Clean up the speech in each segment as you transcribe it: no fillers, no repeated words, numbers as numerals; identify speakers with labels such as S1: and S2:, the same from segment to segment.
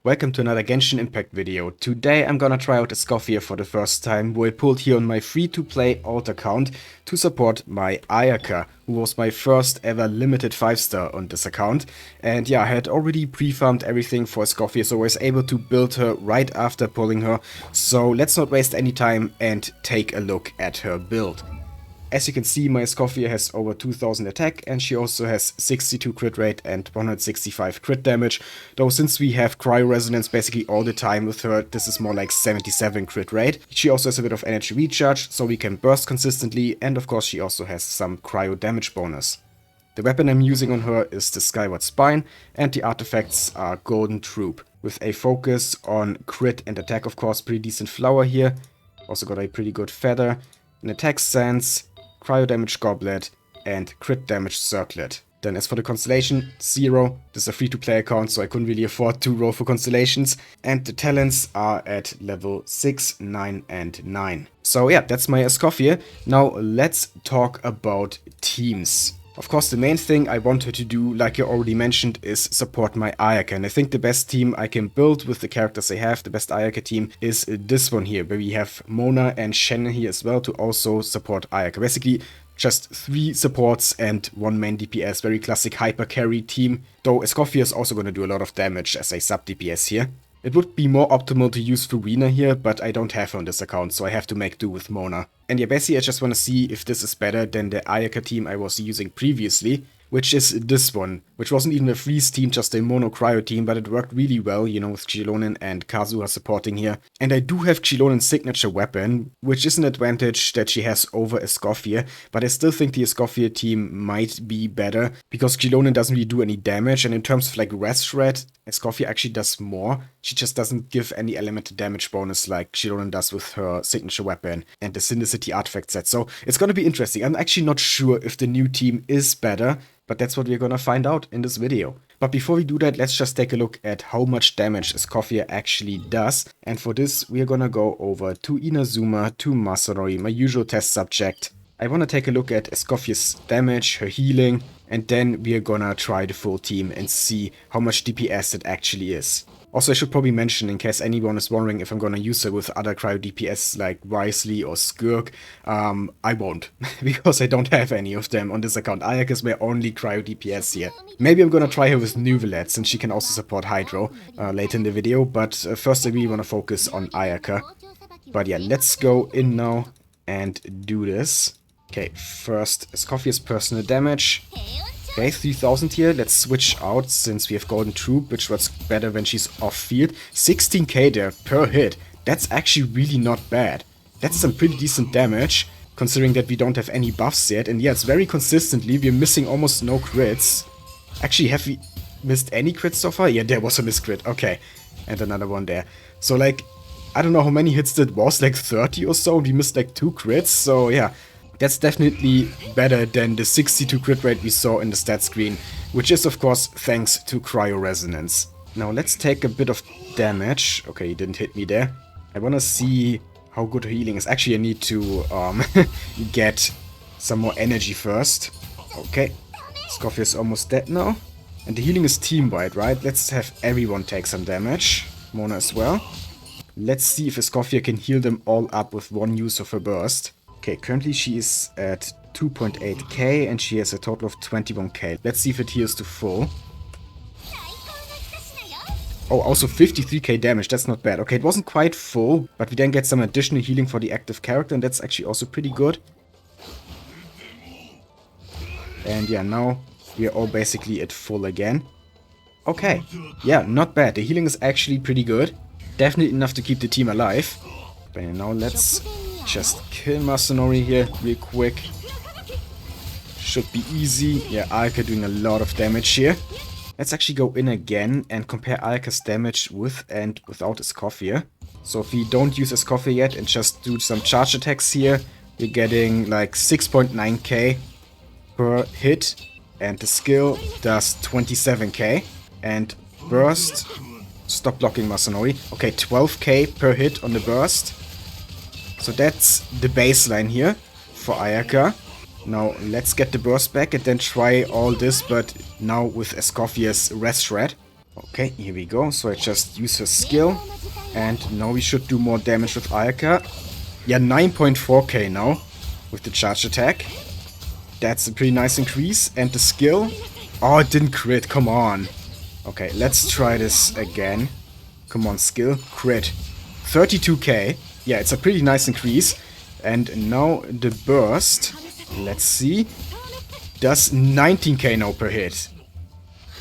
S1: Welcome to another Genshin Impact video. Today I'm gonna try out Escoffier for the first time, who I pulled here on my free-to-play alt account to support my Ayaka, who was my first ever limited 5-star on this account. And yeah, I had already pre-farmed everything for Escoffier, so I was able to build her right after pulling her. So let's not waste any time and take a look at her build. As you can see, my Escoffier has over 2000 attack and she also has 62 crit rate and 165 crit damage. Though since we have cryo resonance basically all the time with her, this is more like 77 crit rate. She also has a bit of energy recharge, so we can burst consistently, and of course she also has some cryo damage bonus. The weapon I'm using on her is the Skyward Spine, and the artifacts are Golden Troop, with a focus on crit and attack, of course. Pretty decent flower here. Also got a pretty good feather, an attack stance, cryo damage goblet, and crit damage circlet. Then as for the constellation, 0. This is a free-to-play account, so I couldn't really afford to roll for constellations. And the talents are at level 6, 9, and 9. So yeah, that's my Escoffier. Now let's talk about teams. Of course, the main thing I want her to do, like I already mentioned, is support my Ayaka. And I think the best team I can build with the characters I have, the best Ayaka team, is this one here, where we have Mona and Shannon here as well to also support Ayaka. Basically, just 3 supports and 1 main DPS, very classic hyper carry team. Though Escoffier is also going to do a lot of damage as a sub DPS here. It would be more optimal to use Farina here, but I don't have her on this account, so I have to make do with Mona. And yeah, basically I just want to see if this is better than the Ayaka team I was using previously, which is this one, which wasn't even a freeze team, just a mono cryo team, but it worked really well, you know, with Xilonen and Kazuha supporting here. And I do have Xilonen's signature weapon, which is an advantage that she has over Escoffier, but I still think the Escoffier team might be better, because Xilonen doesn't really do any damage, and in terms of like rest shred, Escoffier actually does more. She just doesn't give any elemental damage bonus like Xilonen does with her signature weapon and the Syndicity artifact set. So it's gonna be interesting. I'm actually not sure if the new team is better, but that's what we're gonna find out in this video. But before we do that, let's just take a look at how much damage Escoffier actually does. And for this, we're gonna go over to Inazuma, to Masanori, my usual test subject. I wanna take a look at Escoffier's damage, her healing, and then we're gonna try the full team and see how much DPS it actually is. Also, I should probably mention, in case anyone is wondering if I'm gonna use her with other cryo DPS like Wisely or Skirk, I won't, because I don't have any of them on this account. Ayaka is my only cryo DPS here. Maybe I'm gonna try her with Neuvillette, since she can also support Hydro later in the video, but first I really wanna focus on Ayaka. But yeah, let's go in now and do this. Okay, first, Escoffier's personal damage. Okay, 3000 here. Let's switch out since we have Golden Troop, which works better when she's off-field. 16k there per hit. That's actually really not bad. That's some pretty decent damage, considering that we don't have any buffs yet. And yeah, it's very consistently. We're missing almost no crits. Actually, have we missed any crits so far? Yeah, there was a miscrit. Okay, and another one there. So like, I don't know how many hits that was, like 30 or so. We missed like 2 crits, so yeah. That's definitely better than the 62 crit rate we saw in the stat screen, which is of course thanks to cryo resonance. Now let's take a bit of damage. Okay, he didn't hit me there. I wanna see how good her healing is. Actually, I need to get some more energy first. Okay, Escoffier is almost dead now. And the healing is team-wide, right? Let's have everyone take some damage. Mona as well. Let's see if Escoffier can heal them all up with one use of her burst. Okay, currently she is at 2.8k and she has a total of 21k. Let's see if it heals to full. Oh, also 53k damage, that's not bad. Okay, it wasn't quite full, but we then get some additional healing for the active character, and that's actually also pretty good. And yeah, now we are all basically at full again. Okay, yeah, not bad. The healing is actually pretty good. Definitely enough to keep the team alive. But now let's just kill Masanori here real quick. Should be easy. Yeah, Ayaka doing a lot of damage here. Let's actually go in again and compare Ayaka's damage with and without Escoffier. So if we don't use Escoffier yet and just do some charge attacks here, we're getting like 6.9k per hit. And the skill does 27k. And burst, stop blocking Masanori. Okay, 12k per hit on the burst. So that's the baseline here for Ayaka. Now let's get the burst back and then try all this, but now with Escoffier's rest shred. Okay, here we go. So I just use her skill. And now we should do more damage with Ayaka. Yeah, 9.4k now with the charge attack. That's a pretty nice increase. And the skill. Oh, it didn't crit. Come on. Okay, let's try this again. Come on, skill. Crit. 32k. Yeah, it's a pretty nice increase. And now the burst. Let's see. Does 19k now per hit.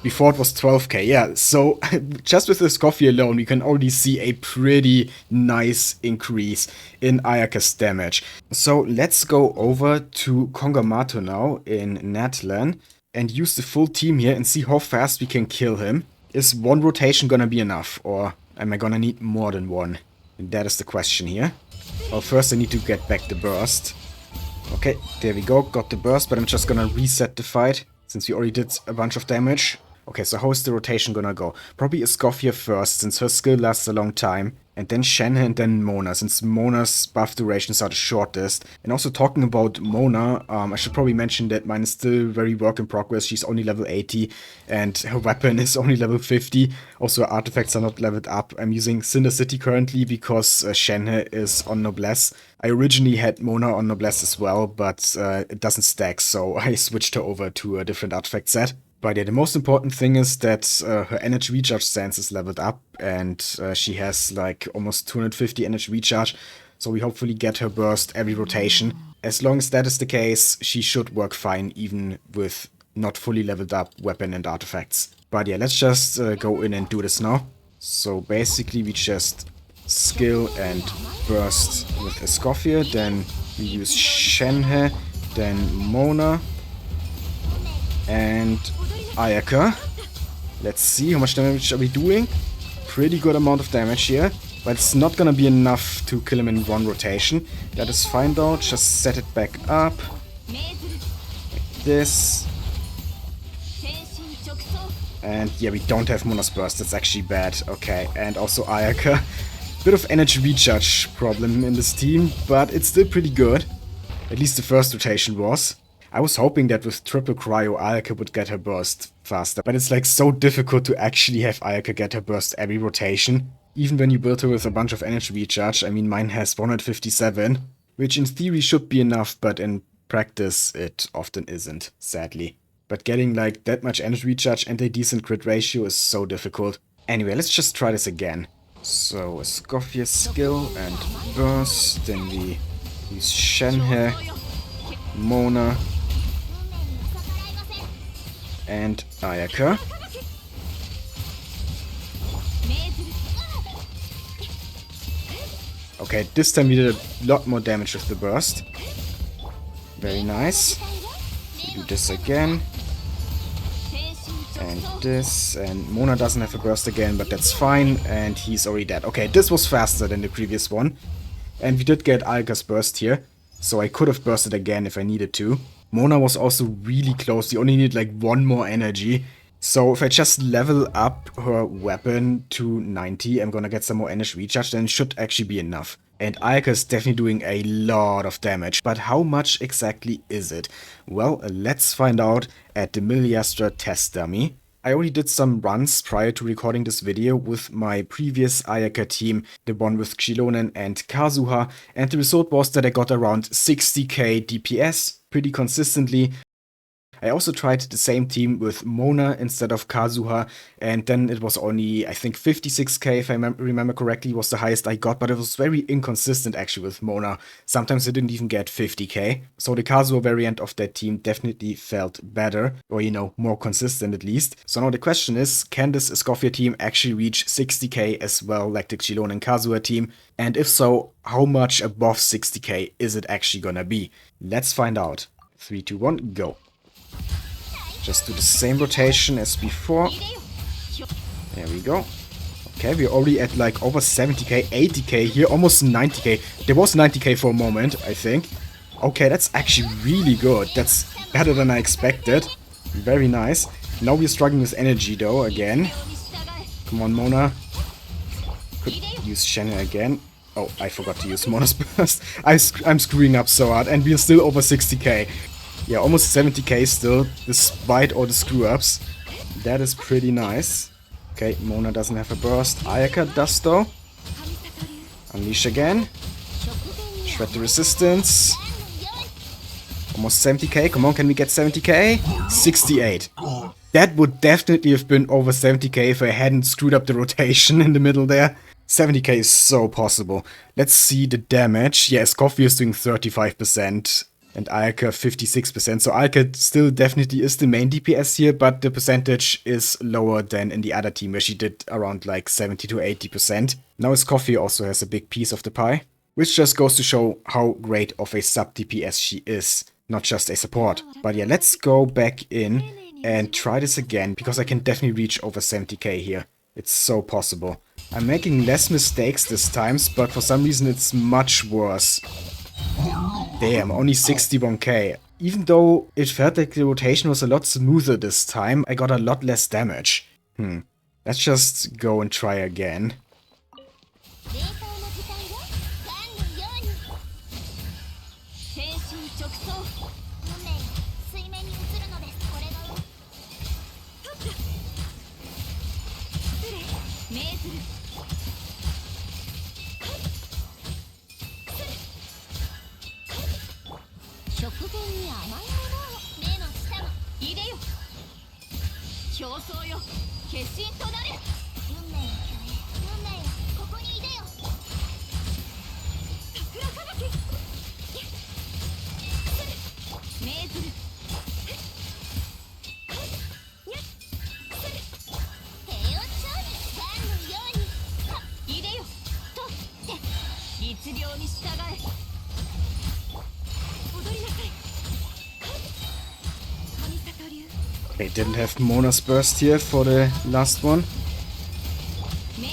S1: Before it was 12k, yeah. So just with this coffee alone, we can already see a pretty nice increase in Ayaka's damage. So let's go over to Kongamato now in Natlan and use the full team here and see how fast we can kill him. Is one rotation gonna be enough, or am I gonna need more than one? And that is the question here. Well, first I need to get back the burst. Okay, there we go, got the burst, but I'm just gonna reset the fight, since we already did a bunch of damage. Okay, so how is the rotation gonna go? Probably Escoffier first, since her skill lasts a long time. And then Shenhe and then Mona, since Mona's buff durations are the shortest. And also talking about Mona, I should probably mention that mine is still very work in progress. She's only level 80 and her weapon is only level 50. Also her artifacts are not leveled up. I'm using Cinder City currently because Shenhe is on Noblesse. I originally had Mona on Noblesse as well, but it doesn't stack, so I switched her over to a different artifact set. But yeah, the most important thing is that her energy recharge stance is leveled up, and she has like almost 250 energy recharge, so we hopefully get her burst every rotation. As long as that is the case, she should work fine even with not fully leveled up weapon and artifacts. But yeah, let's just go in and do this now. So basically we just skill and burst with Escoffier, then we use Shenhe, then Mona, and Ayaka. Let's see how much damage are we doing. Pretty good amount of damage here, but it's not gonna be enough to kill him in one rotation. That is fine though, just set it back up. Like this. And yeah, we don't have Mona's burst, that's actually bad. Okay, and also Ayaka. Bit of energy recharge problem in this team, but it's still pretty good. At least the first rotation was. I was hoping that with triple cryo, Ayaka would get her burst faster, but it's like so difficult to actually have Ayaka get her burst every rotation. Even when you build her with a bunch of energy recharge, I mean mine has 157, which in theory should be enough, but in practice it often isn't, sadly. But getting like that much energy recharge and a decent crit ratio is so difficult. Anyway, let's just try this again. So, Escoffier skill and burst, then we use Shenhe, Mona, and Ayaka. Okay, this time we did a lot more damage with the burst. Very nice. We do this again. And this. And Mona doesn't have a burst again, but that's fine. And he's already dead. Okay, this was faster than the previous one. And we did get Ayaka's burst here. So I could have bursted again if I needed to. Mona was also really close. You only need like one more energy. So if I just level up her weapon to 90, I'm gonna get some more energy recharge, then it should actually be enough. And Ayaka is definitely doing a lot of damage. But how much exactly is it? Well, let's find out at the Miliastra test dummy. I already did some runs prior to recording this video with my previous Ayaka team, the one with Xilonen and Kazuha, and the result was that I got around 60k DPS pretty consistently. I also tried the same team with Mona instead of Kazuha, and then it was only, I think 56k if I remember correctly was the highest I got, but it was very inconsistent actually with Mona. Sometimes I didn't even get 50k, so the Kazuha variant of that team definitely felt better, or you know, more consistent at least. So now the question is, can this Escoffier team actually reach 60k as well like the Xilonen and Kazuha team? And if so, how much above 60k is it actually gonna be? Let's find out. 3, 2, 1, go. Just do the same rotation as before. There we go. Okay, we're already at like over 70k, 80k here, almost 90k. There was 90k for a moment, I think. Okay, that's actually really good. That's better than I expected. Very nice. Now we're struggling with energy though, again. Come on, Mona. Could use Shenhe again. Oh, I forgot to use Mona's burst. I'm screwing up so hard, and we're still over 60k. Yeah, almost 70k still, despite all the screw-ups. That is pretty nice. Okay, Mona doesn't have a burst. Ayaka does though. Unleash again. Shred the resistance. Almost 70k. Come on, can we get 70k? 68. That would definitely have been over 70k if I hadn't screwed up the rotation in the middle there. 70k is so possible. Let's see the damage. Yeah, Escoffier is doing 35%. And Ayaka 56%. So Ayaka still definitely is the main DPS here, but the percentage is lower than in the other team, where she did around like 70 to 80%. Now Escoffier also has a big piece of the pie, which just goes to show how great of a sub DPS she is, not just a support. But yeah, let's go back in and try this again, because I can definitely reach over 70k here. It's so possible. I'm making less mistakes this time, but for some reason it's much worse. Damn, only 61k. Even though it felt like the rotation was a lot smoother this time, I got a lot less damage. Let's just go and try again. Okay, didn't have Mona's burst here for the last one.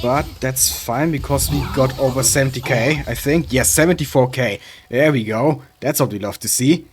S1: But that's fine, because we got over 70k, I think. Yes, 74k. There we go. That's what we love to see.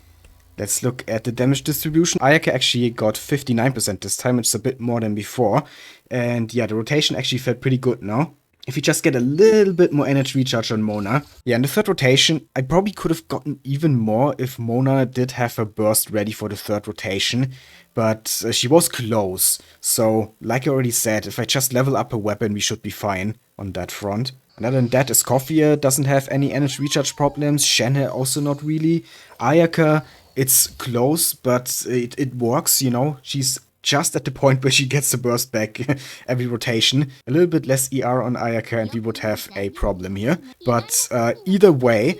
S1: Let's look at the damage distribution. Ayaka actually got 59% this time, which is a bit more than before. And yeah, the rotation actually felt pretty good now. If you just get a little bit more energy recharge on Mona. Yeah, in the third rotation, I probably could have gotten even more if Mona did have her burst ready for the third rotation. But she was close. So, like I already said, if I just level up her weapon, we should be fine on that front. And other than that, Escoffier doesn't have any energy recharge problems. Shenhe also not really. Ayaka, it's close, but it works, you know. She's just at the point where she gets the burst back every rotation. A little bit less ER on Ayaka and we would have a problem here. But either way,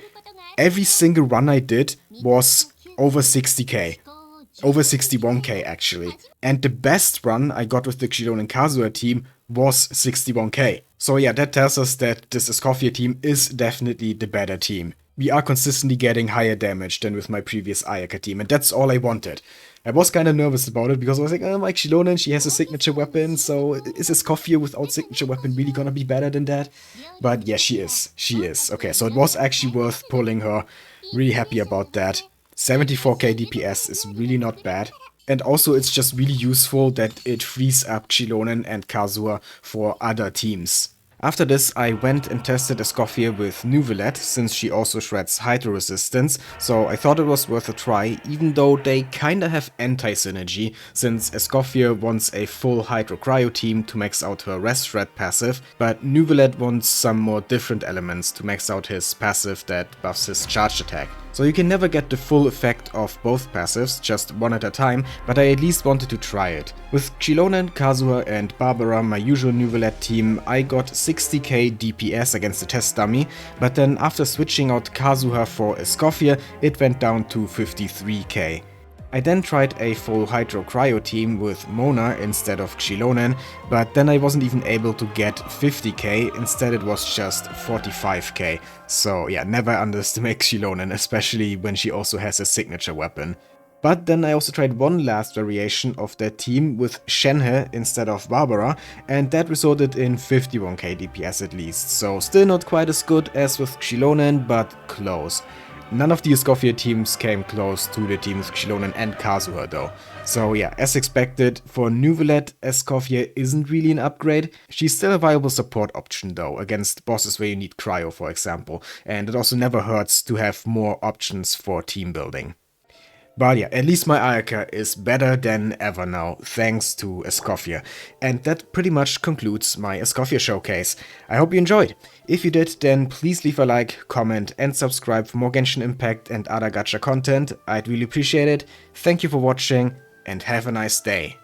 S1: every single run I did was over 60k. Over 61k actually. And the best run I got with the Xilon and Kazuha team was 61k. So yeah, that tells us that this Escoffier team is definitely the better team. We are consistently getting higher damage than with my previous Ayaka team, and that's all I wanted. I was kind of nervous about it, because I was like, oh, my Xilonen, she has a signature weapon, so is Escoffier without signature weapon really gonna be better than that? But yeah, she is. She is. Okay, so it was actually worth pulling her. Really happy about that. 74k DPS is really not bad. And also it's just really useful that it frees up Xilonen and Kazuha for other teams. After this, I went and tested Escoffier with Neuvillette, since she also shreds Hydro resistance, so I thought it was worth a try, even though they kinda have anti-synergy, since Escoffier wants a full Hydro Cryo team to max out her Rest Shred passive, but Neuvillette wants some more different elements to max out his passive that buffs his charged attack. So you can never get the full effect of both passives, just one at a time, but I at least wanted to try it. With Xilonen, Kazuha and Barbara, my usual Neuvillette team, I got 60k DPS against the test dummy, but then after switching out Kazuha for Escoffier, it went down to 53k. I then tried a full Hydro Cryo team with Mona instead of Xilonen, but then I wasn't even able to get 50k, instead it was just 45k. So yeah, never underestimate Xilonen, especially when she also has a signature weapon. But then I also tried one last variation of that team with Shenhe instead of Barbara, and that resulted in 51k DPS at least, so still not quite as good as with Xilonen, but close. None of the Escoffier teams came close to the team with Xilonen and Kazuha though. So yeah, as expected, for Neuvillette, Escoffier isn't really an upgrade. She's still a viable support option though, against bosses where you need Cryo for example, and it also never hurts to have more options for team building. But yeah, at least my Ayaka is better than ever now, thanks to Escoffier. And that pretty much concludes my Escoffier showcase. I hope you enjoyed. If you did, then please leave a like, comment and subscribe for more Genshin Impact and other gacha content. I'd really appreciate it. Thank you for watching and have a nice day.